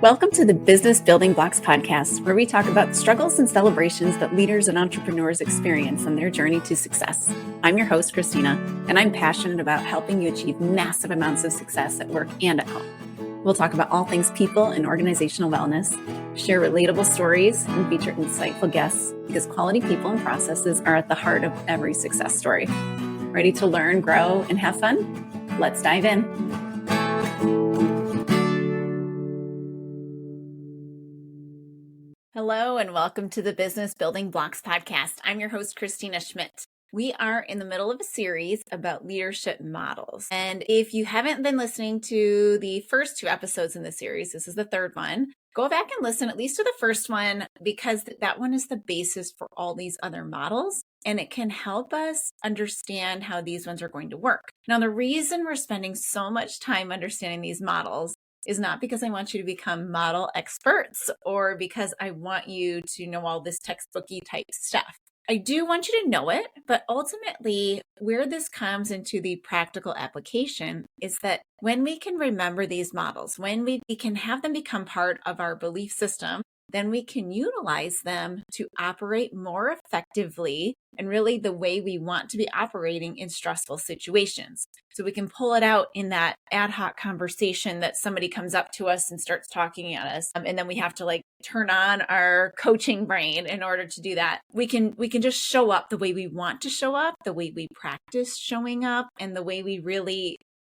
Welcome to the Business Building Blocks podcast, where we talk about struggles and celebrations that leaders and entrepreneurs experience on their journey to success. I'm your host, Kristina, and I'm passionate about helping you achieve massive amounts of success at work and at home. We'll talk about all things people and organizational wellness, share relatable stories, and feature insightful guests because quality people and processes are at the heart of every success story. Ready to learn, grow, and have fun? Let's dive in. Hello, and welcome to the Business Building Blocks podcast. I'm your host, Kristina Schmidt. We are in the middle of a series about leadership models. And if you haven't been listening to the first two episodes in the series, this is the third one, go back and listen at least to the first one because that one is the basis for all these other models. And it can help us understand how these ones are going to work. Now, the reason we're spending so much time understanding these models is not because I want you to become model experts or because I want you to know all this textbooky type stuff. I do want you to know it, but ultimately where this comes into the practical application is that when we can remember these models, when we can have them become part of our belief system, then we can utilize them to operate more effectively and really the way we want to be operating in stressful situations. So we can pull it out in that ad hoc conversation that somebody comes up to us and starts talking at us. And then we have to turn on our coaching brain in order to do that. We can just show up the way we want to show up, the way we practice showing up, and the way we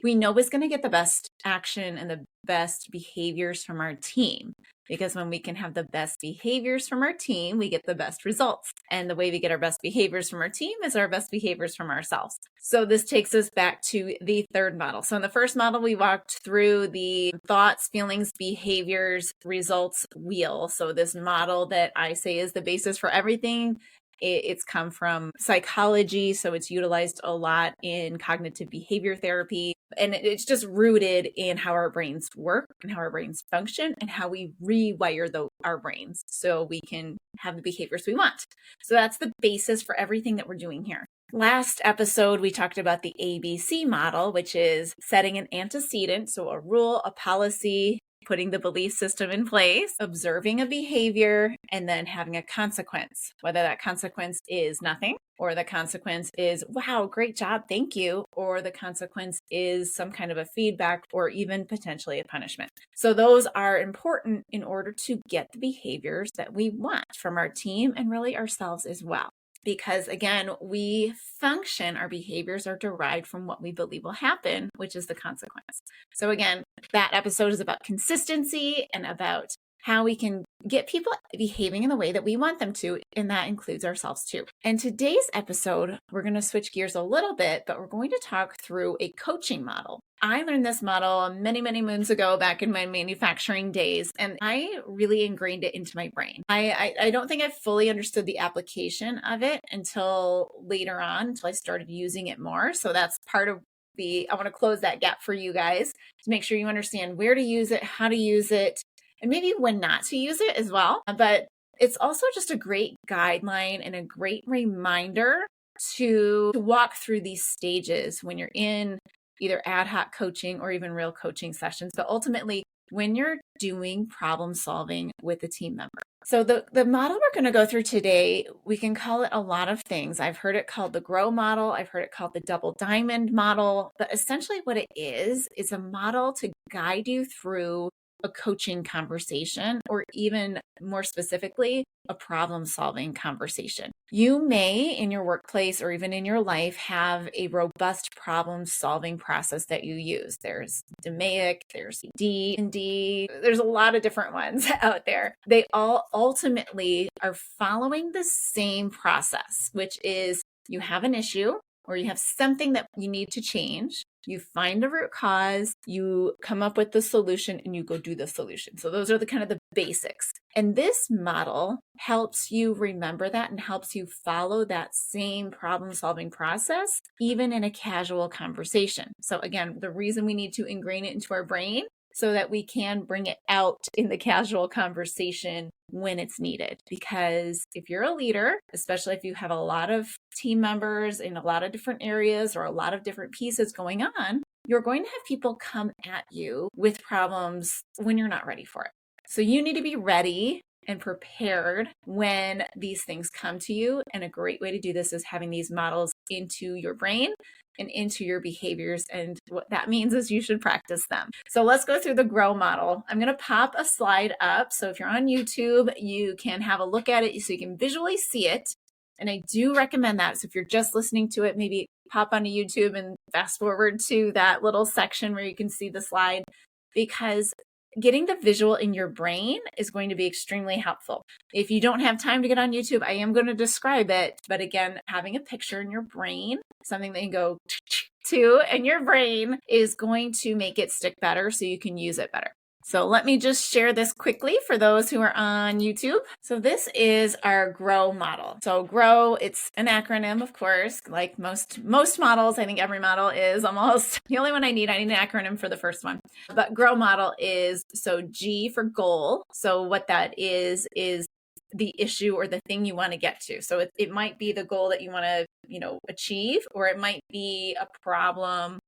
know is going to get the best action and the best behaviors from our team. Because when we can have the best behaviors from our team, we get the best results. And the way we get our best behaviors from our team is our best behaviors from ourselves. So this takes us back to the third model. So in the first model, we walked through the thoughts, feelings, behaviors, results wheel. So this model that I say is the basis for everything. It's come from psychology, so it's utilized a lot in cognitive behavior therapy. And it's just rooted in how our brains work and how our brains function and how we rewire our brains so we can have the behaviors we want. So that's the basis for everything that we're doing here. Last episode, we talked about the ABC model, which is setting an antecedent, so a rule, a policy, putting the belief system in place, observing a behavior, and then having a consequence, whether that consequence is nothing, or the consequence is, wow, great job, thank you, or the consequence is some kind of a feedback or even potentially a punishment. So those are important in order to get the behaviors that we want from our team and really ourselves as well. Because again, our behaviors are derived from what we believe will happen, which is the consequence. So again, that episode is about consistency and about how we can get people behaving in the way that we want them to, and that includes ourselves too. And today's episode, we're going to switch gears a little bit, but we're going to talk through a coaching model. I learned this model many, many moons ago back in my manufacturing days, and I really ingrained it into my brain. I don't think I fully understood the application of it until later on, until I started using it more. So that's part of I want to close that gap for you guys to make sure you understand where to use it, how to use it, and maybe when not to use it as well. But it's also just a great guideline and a great reminder to walk through these stages when you're in either ad hoc coaching or even real coaching sessions, but ultimately when you're doing problem solving with a team member. So the model we're going to go through today, we can call it a lot of things. I've heard it called the GROW model. I've heard it called the double diamond model. But essentially what it is a model to guide you through a coaching conversation, or even more specifically, a problem-solving conversation. You may, in your workplace or even in your life, have a robust problem-solving process that you use. There's DMAIC, there's D&D, there's a lot of different ones out there. They all ultimately are following the same process, which is you have an issue or you have something that you need to change. You find the root cause, you come up with the solution, and you go do the solution. So those are the basics. And this model helps you remember that and helps you follow that same problem-solving process, even in a casual conversation. So again, the reason we need to ingrain it into our brain so that we can bring it out in the casual conversation when it's needed. Because if you're a leader, especially if you have a lot of team members in a lot of different areas or a lot of different pieces going on, you're going to have people come at you with problems when you're not ready for it. So you need to be ready and prepared when these things come to you. And a great way to do this is having these models into your brain and into your behaviors. And what that means is you should practice them. So let's go through the GROW model. I'm going to pop a slide up. So if you're on YouTube, you can have a look at it so you can visually see it. And I do recommend that. So if you're just listening to it, maybe pop onto YouTube and fast forward to that little section where you can see the slide, because getting the visual in your brain is going to be extremely helpful. If you don't have time to get on YouTube, I am going to describe it. But again, having a picture in your brain, something that you go to in your brain, is going to make it stick better so you can use it better. So let me just share this quickly for those who are on YouTube. So this is our GROW model. So GROW, it's an acronym, of course, like most models. I think every model is almost. The only one I need an acronym for the first one. But GROW model is, so G for goal. So what that is the issue or the thing you want to get to. So it might be the goal that you want to, achieve, or it might be a problem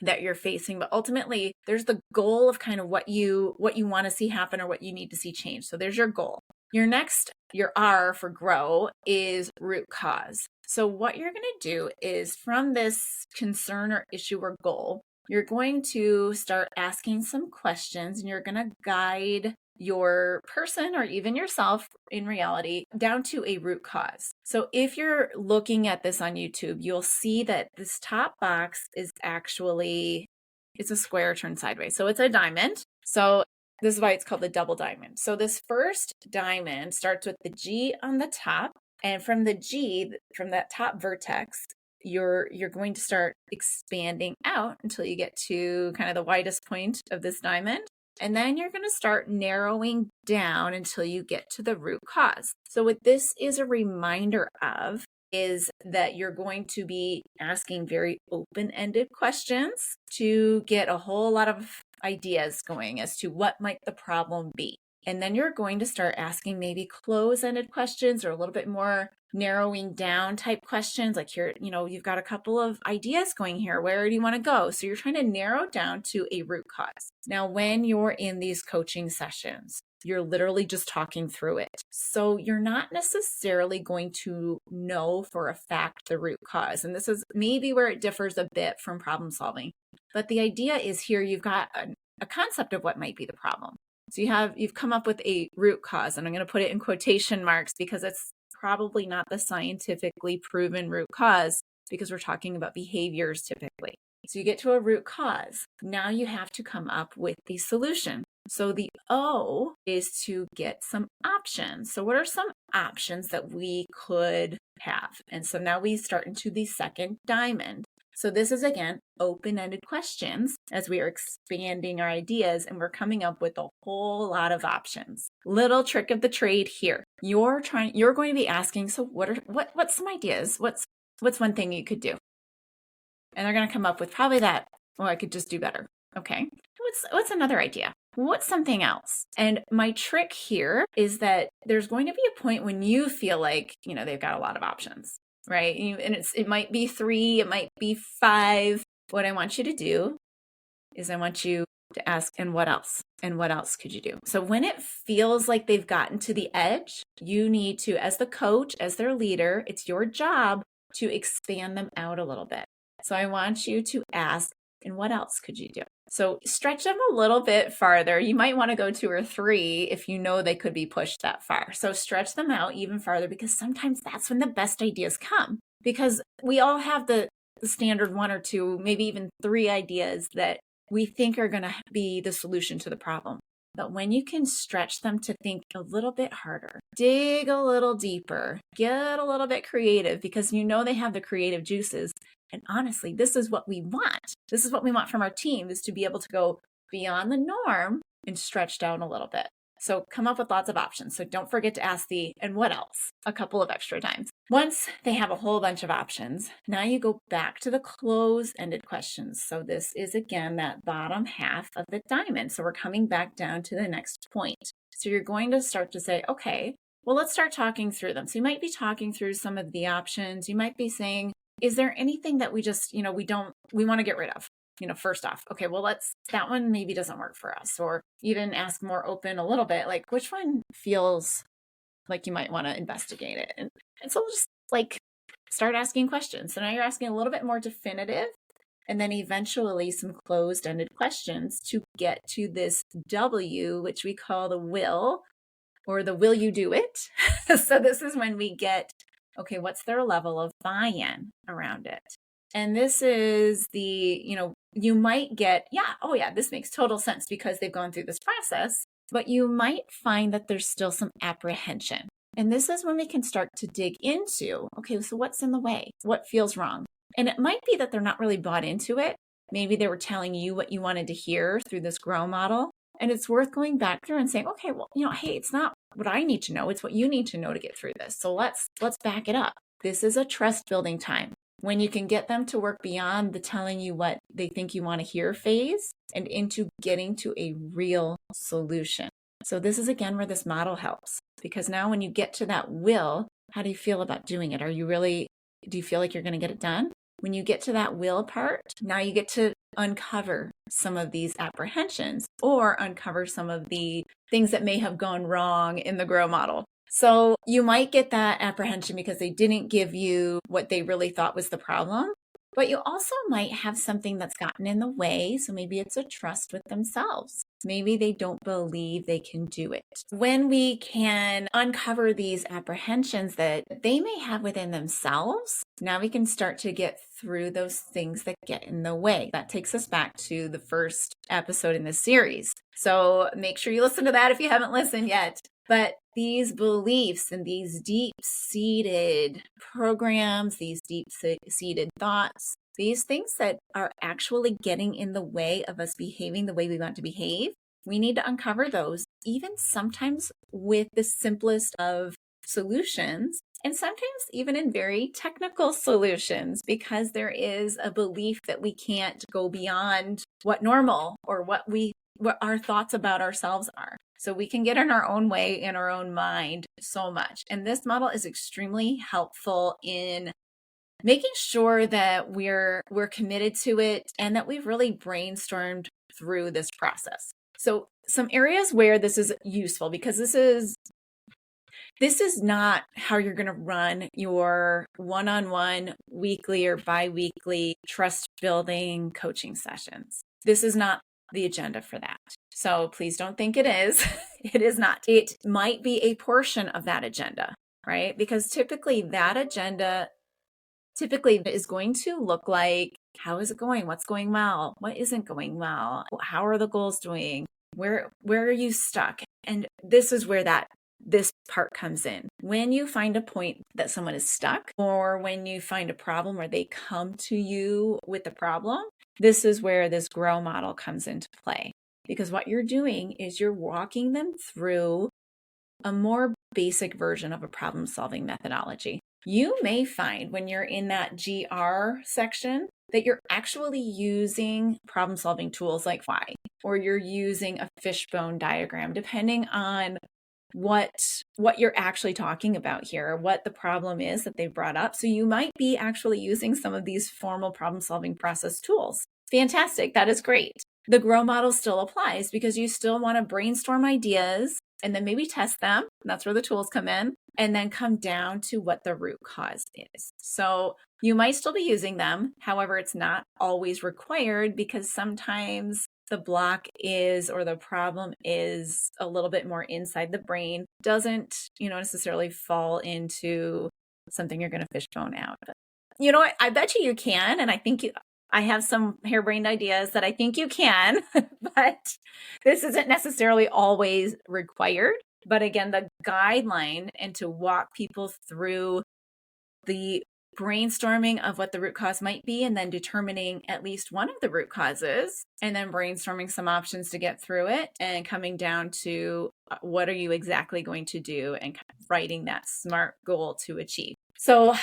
that you're facing, but ultimately there's the goal of kind of what you want to see happen or what you need to see change. So there's your goal. Your R for GROW is root cause. So what you're going to do is, from this concern or issue or goal, you're going to start asking some questions, and you're going to guide your person or even yourself in reality down to a root cause. So if you're looking at this on YouTube, you'll see that this top box is actually, it's a square turned sideways. So it's a diamond. So this is why it's called the double diamond. So this first diamond starts with the G on the top, and from the G, from that top vertex, you're going to start expanding out until you get to kind of the widest point of this diamond. And then you're going to start narrowing down until you get to the root cause. So what this is a reminder of is that you're going to be asking very open-ended questions to get a whole lot of ideas going as to what might the problem be. And then you're going to start asking maybe close-ended questions or a little bit more narrowing down type questions, like you've got a couple of ideas going here. Where do you want to go? So you're trying to narrow down to a root cause. Now, when you're in these coaching sessions, you're literally just talking through it. So you're not necessarily going to know for a fact the root cause. And this is maybe where it differs a bit from problem solving. But the idea is, here you've got a concept of what might be the problem. So you've come up with a root cause, and I'm going to put it in quotation marks because it's probably not the scientifically proven root cause, because we're talking about behaviors typically. So you get to a root cause. Now you have to come up with the solution. So the O is to get some options. So what are some options that we could have? And so now we start into the second diamond. So this is, again, open-ended questions as we are expanding our ideas, and we're coming up with a whole lot of options. Little trick of the trade here. You're going to be asking, so what's some ideas? What's one thing you could do? And they're going to come up with probably that, I could just do better. Okay. What's another idea? What's something else? And my trick here is that there's going to be a point when you feel like, they've got a lot of options. Right? And it might be 3, it might be 5. What I want you to do is I want you to ask, and what else? And what else could you do? So when it feels like they've gotten to the edge, you need to, as the coach, as their leader, it's your job to expand them out a little bit. So I want you to ask, and what else could you do? So stretch them a little bit farther. You might want to go 2 or 3 if you know they could be pushed that far. So stretch them out even farther, because sometimes that's when the best ideas come. Because we all have the standard 1 or 2, maybe even 3 ideas that we think are going to be the solution to the problem. But when you can stretch them to think a little bit harder, dig a little deeper, get a little bit creative, because they have the creative juices. And honestly, this is what we want. This is what we want from our team, is to be able to go beyond the norm and stretch down a little bit. So come up with lots of options. So don't forget to ask and what else? A couple of extra times. Once they have a whole bunch of options, now you go back to the close-ended questions. So this is, again, that bottom half of the diamond. So we're coming back down to the next point. So you're going to start to say, okay, well, let's start talking through them. So you might be talking through some of the options. You might be saying, is there anything that we just, we want to get rid of? first off, okay, well, that one maybe doesn't work for us. Or even ask more open a little bit, like which one feels like you might want to investigate it. And so we'll just like start asking questions. So now you're asking a little bit more definitive, and then eventually some closed-ended questions to get to this W, which we call the will, or the will you do it? So this is when we get, okay, what's their level of buy-in around it? And this is you might get, this makes total sense because they've gone through this process, but you might find that there's still some apprehension. And this is when we can start to dig into, okay, so what's in the way? What feels wrong? And it might be that they're not really bought into it. Maybe they were telling you what you wanted to hear through this grow model. And it's worth going back through and saying, okay, well, hey, it's not what I need to know. It's what you need to know to get through this. So let's back it up. This is a trust building time when you can get them to work beyond the telling you what they think you want to hear phase and into getting to a real solution. So this is again where this model helps, because now when you get to that will, how do you feel about doing it? Do you feel like you're going to get it done? When you get to that will part, now you get to uncover some of these apprehensions or uncover some of the things that may have gone wrong in the grow model. So you might get that apprehension because they didn't give you what they really thought was the problem, but you also might have something that's gotten in the way. So maybe it's a trust with themselves. Maybe they don't believe they can do it. When we can uncover these apprehensions that they may have within themselves, now we can start to get through those things that get in the way. That takes us back to the first episode in this series. So make sure you listen to that if you haven't listened yet. But these beliefs and these deep-seated programs, these deep-seated thoughts, these things that are actually getting in the way of us behaving the way we want to behave, we need to uncover those, even sometimes with the simplest of solutions, and sometimes even in very technical solutions, because there is a belief that we can't go beyond what normal or what our thoughts about ourselves are. So we can get in our own way, in our own mind so much. And this model is extremely helpful in making sure that we're committed to it and that we've really brainstormed through this process. So some areas where this is useful, because this is not how you're going to run your one-on-one weekly or bi-weekly trust building coaching sessions. This is not the agenda for that. So please don't think it is. It is not. It might be a portion of that agenda, right? Because typically that agenda is going to look like, how is it going? What's going well? What isn't going well? How are the goals doing? Where are you stuck? And this is where this part comes in. When you find a point that someone is stuck, or when you find a problem where they come to you with the problem, this is where this grow model comes into play. Because what you're doing is you're walking them through a more basic version of a problem-solving methodology. You may find when you're in that GR section that you're actually using problem-solving tools like why, or you're using a fishbone diagram, depending on what you're actually talking about here, what the problem is that they've brought up. So you might be actually using some of these formal problem-solving process tools. Fantastic. That is great. The grow model still applies because you still want to brainstorm ideas and then maybe test them. That's where the tools come in, and then come down to what the root cause is. So you might still be using them. However, it's not always required because sometimes the block is, or the problem is a little bit more inside the brain, doesn't, necessarily fall into something you're going to fishbone out. But you know what? I bet you can. And I have some harebrained ideas that I think you can, but this isn't necessarily always required. But again, the guideline and to walk people through the brainstorming of what the root cause might be, and then determining at least one of the root causes, and then brainstorming some options to get through it, and coming down to what are you exactly going to do, and writing that SMART goal to achieve. So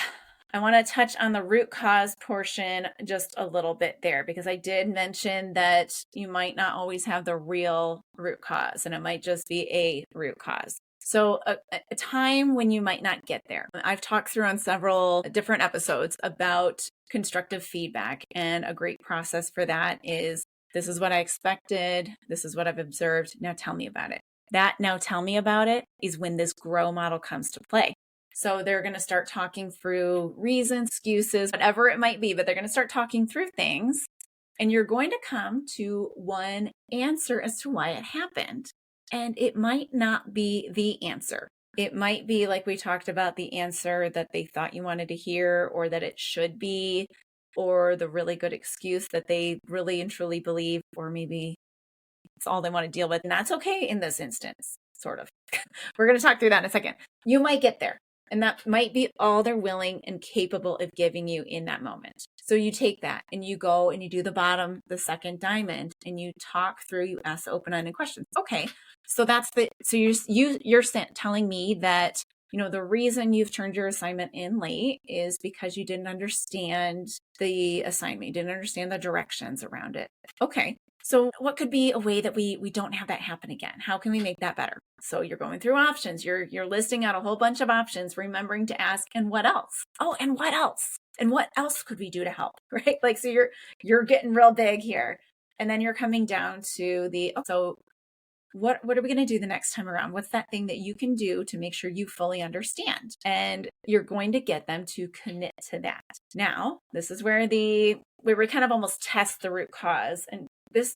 I want to touch on the root cause portion just a little bit there, because I did mention that you might not always have the real root cause, and it might just be a root cause. So a time when you might not get there. I've talked through on several different episodes about constructive feedback, and a great process for that is, this is what I expected. This is what I've observed. Now tell me about it. That now tell me about it is when this grow model comes to play. So they're going to start talking through reasons, excuses, whatever it might be, but they're going to start talking through things. And you're going to come to one answer as to why it happened. And it might not be the answer. It might be, like we talked about, the answer that they thought you wanted to hear, or that it should be, or the really good excuse that they really and truly believe, or maybe it's all they want to deal with. And that's okay in this instance, sort of. We're going to talk through that in a second. You might get there. And that might be all they're willing and capable of giving you in that moment. So you take that and you go and you do the bottom, the second diamond, and you talk through, you ask open-ended questions. Okay, so you're telling me that, the reason you've turned your assignment in late is because you didn't understand the assignment, you didn't understand the directions around it. Okay. So what could be a way that we don't have that happen again? How can we make that better? So you're going through options. You're listing out a whole bunch of options, remembering to ask, and what else? Oh, and what else? And what else could we do to help? Right? Like, so you're getting real big here. And then you're coming down to so what are we going to do the next time around? What's that thing that you can do to make sure you fully understand? And you're going to get them to commit to that. Now, this is where we kind of almost test the root cause. And this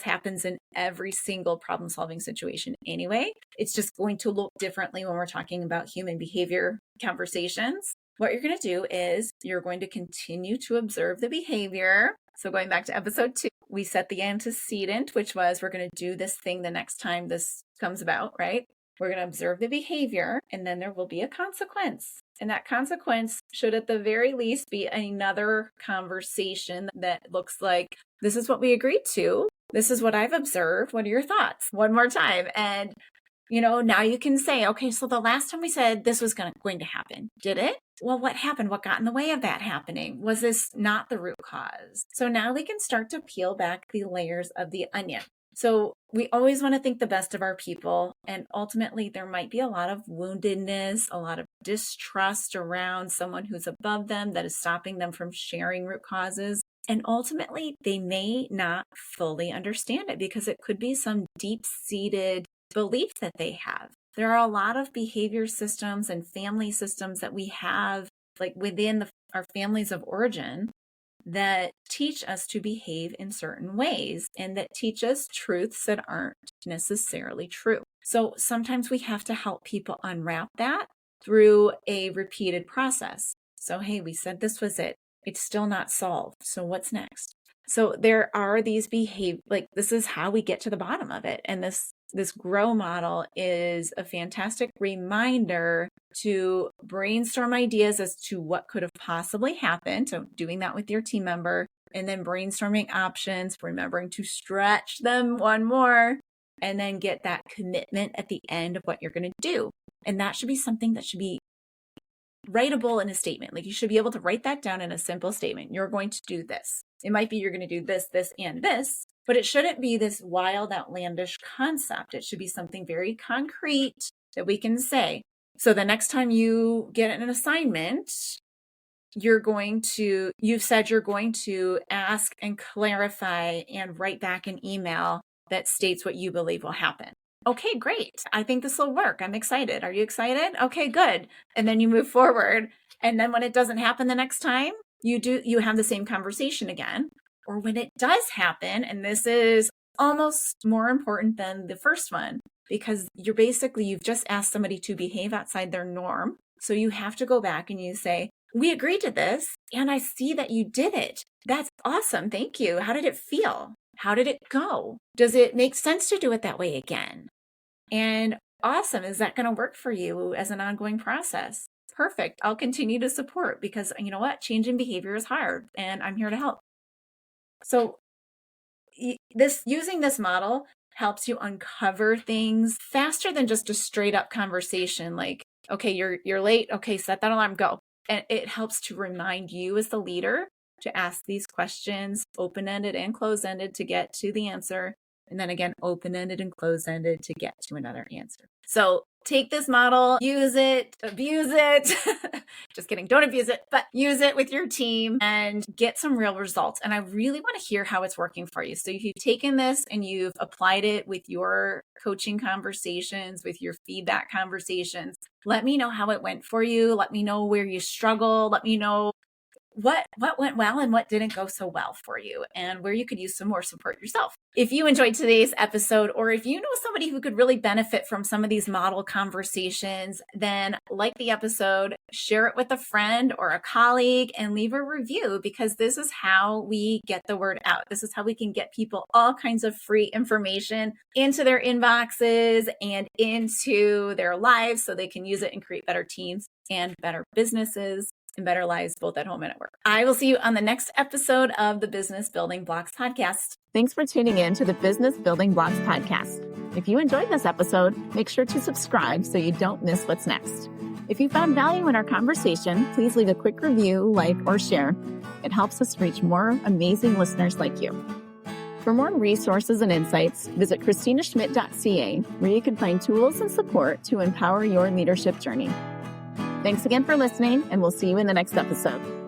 happens in every single problem solving situation anyway. It's just going to look differently when we're talking about human behavior conversations. What you're going to do is you're going to continue to observe the behavior. So going back to episode 2, we set the antecedent, which was, we're going to do this thing the next time this comes about, right? We're going to observe the behavior, and then there will be a consequence. And that consequence should at the very least be another conversation that looks like, this is what we agreed to. This is what I've observed. What are your thoughts? One more time. And, now you can say, okay, so the last time we said this was going to happen, did it? Well, what happened? What got in the way of that happening? Was this not the root cause? So now we can start to peel back the layers of the onion. So we always want to think the best of our people. And ultimately, there might be a lot of woundedness, a lot of distrust around someone who's above them that is stopping them from sharing root causes. And ultimately, they may not fully understand it because it could be some deep-seated belief that they have. There are a lot of behavior systems and family systems that we have, like within our families of origin, that teach us to behave in certain ways and that teach us truths that aren't necessarily true. So sometimes we have to help people unwrap that through a repeated process. So, hey, we said this was it. It's still not solved. So what's next? So there are these this is how we get to the bottom of it. And this grow model is a fantastic reminder to brainstorm ideas as to what could have possibly happened. So doing that with your team member, and then brainstorming options, remembering to stretch them one more, and then get that commitment at the end of what you're going to do. And that should be something that should be writable in a statement. Like, you should be able to write that down in a simple statement. You're going to do this. It might be you're going to do this, this, and this, but it shouldn't be this wild, outlandish concept. It should be something very concrete that we can say. So the next time you get an assignment, you've said you're going to ask and clarify and write back an email that states what you believe will happen. Okay, great. I think this will work. I'm excited. Are you excited? Okay, good. And then you move forward. And then when it doesn't happen the next time, you have the same conversation again. Or when it does happen, and this is almost more important than the first one, because you've just asked somebody to behave outside their norm. So you have to go back and you say, we agreed to this, and I see that you did it. That's awesome. Thank you. How did it feel? How did it go? Does it make sense to do it that way again? And awesome. Is that going to work for you as an ongoing process? Perfect. I'll continue to support, because you know what? Changing behavior is hard, and I'm here to help. So using this model helps you uncover things faster than just a straight up conversation. Like, okay, you're late. Okay, set that alarm, go. And it helps to remind you as the leader to ask these questions, open-ended and close-ended, to get to the answer. And then again, open-ended and close-ended to get to another answer. So take this model, use it, abuse it. Just kidding. Don't abuse it, but use it with your team and get some real results. And I really want to hear how it's working for you. So if you've taken this and you've applied it with your coaching conversations, with your feedback conversations, let me know how it went for you. Let me know where you struggle. Let me know what went well and what didn't go so well for you, and where you could use some more support yourself. If you enjoyed today's episode, or if you know somebody who could really benefit from some of these model conversations, then like the episode, share it with a friend or a colleague, and leave a review, because this is how we get the word out. This is how we can get people all kinds of free information into their inboxes and into their lives so they can use it and create better teams and better businesses and better lives, both at home and at work. I will see you on the next episode of the Business Building Blocks podcast. Thanks for tuning in to the Business Building Blocks podcast. If you enjoyed this episode, make sure to subscribe so you don't miss what's next. If you found value in our conversation, please leave a quick review, like, or share. It helps us reach more amazing listeners like you. For more resources and insights, visit KristinaSchmidt.ca, where you can find tools and support to empower your leadership journey. Thanks again for listening, and we'll see you in the next episode.